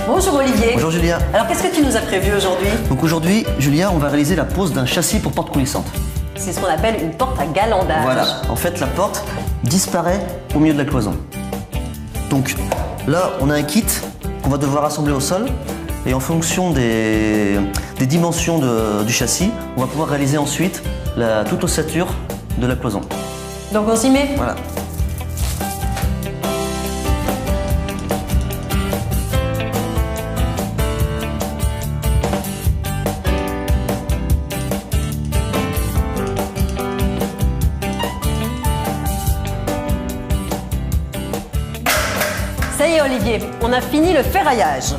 Bonjour Olivier. Bonjour Julia. Alors qu'est-ce que tu nous as prévu aujourd'hui? Donc aujourd'hui, Julia, on va réaliser la pose d'un châssis pour porte coulissante. C'est ce qu'on appelle une porte à galandage. Voilà, en fait la porte disparaît au milieu de la cloison. Donc là, on a un kit qu'on va devoir assembler au sol et en fonction des dimensions du châssis, on va pouvoir réaliser ensuite toute ossature de la cloison. Donc on s'y met? Voilà. Ça y est Olivier, on a fini le ferraillage.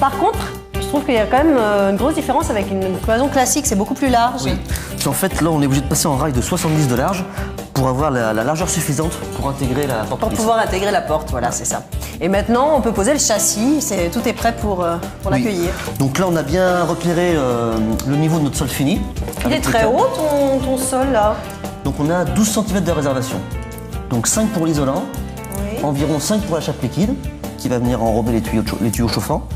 Par contre, je trouve qu'il y a quand même une grosse différence avec une cloison classique, c'est beaucoup plus large. Oui. Parce qu'en fait, là, on est obligé de passer en rail de 70 de large pour avoir la largeur suffisante pour intégrer la porte. Pour pouvoir intégrer la porte, voilà, c'est ça. Et maintenant, on peut poser le châssis, tout est prêt pour l'accueillir. Donc là, on a bien repéré le niveau de notre sol fini. Il est très haut ton sol là. Donc on a 12 cm de réservation. Donc 5 pour l'isolant, Oui. environ 5 pour la chape liquide, qui va venir enrober les tuyaux chauffants.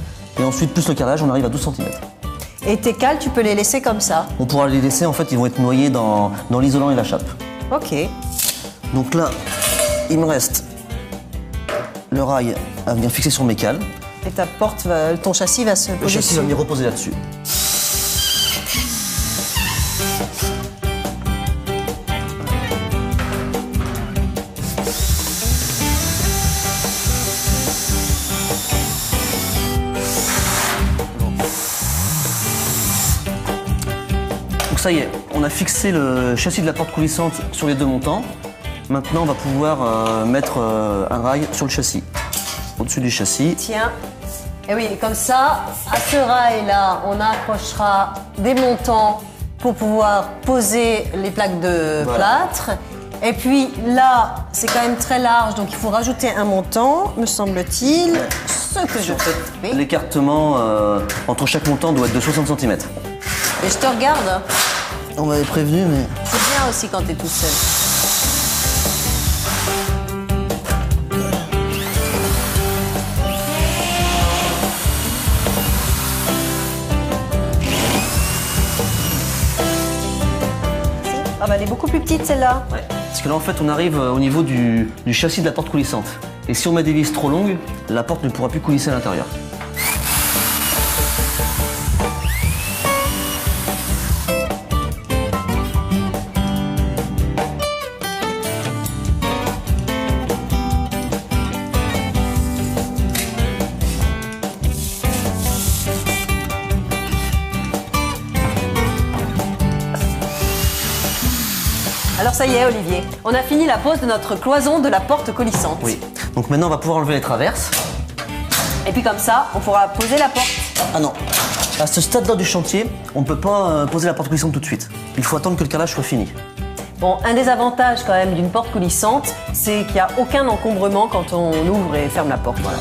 Et ensuite, plus le carrelage, on arrive à 12 cm. Et tes cales, tu peux les laisser comme ça. On pourra les laisser, en fait, ils vont être noyés dans l'isolant et la chape. Ok. Donc là, il me reste le rail à venir fixer sur mes cales. Et ta porte, ton châssis va se poser Le châssis dessus. va venir reposer là-dessus. Donc ça y est, on a fixé le châssis de la porte coulissante sur les deux montants. Maintenant, on va pouvoir mettre un rail sur le châssis, au-dessus du châssis. Tiens. Et oui, comme ça, à ce rail-là, on accrochera des montants pour pouvoir poser les plaques de Voilà. plâtre. Et puis là, c'est quand même très large, donc il faut rajouter un montant, me semble-t-il. Ce que je fais. L'écartement entre chaque montant doit être de 60 cm. Et je te regarde. On m'avait prévenu, mais... C'est bien aussi quand t'es tout seul. Ah bah elle est beaucoup plus petite celle-là. Ouais. Parce que là, en fait, on arrive au niveau du châssis de la porte coulissante. Et si on met des vis trop longues, la porte ne pourra plus coulisser à l'intérieur. Alors ça y est Olivier, on a fini la pose de notre cloison de la porte coulissante. Oui. Donc maintenant, on va pouvoir enlever les traverses. Et puis comme ça, on pourra poser la porte. Ah non, à ce stade-là du chantier, on ne peut pas poser la porte coulissante tout de suite. Il faut attendre que le carrelage soit fini. Bon, un des avantages quand même d'une porte coulissante, c'est qu'il n'y a aucun encombrement quand on ouvre et ferme la porte. Voilà.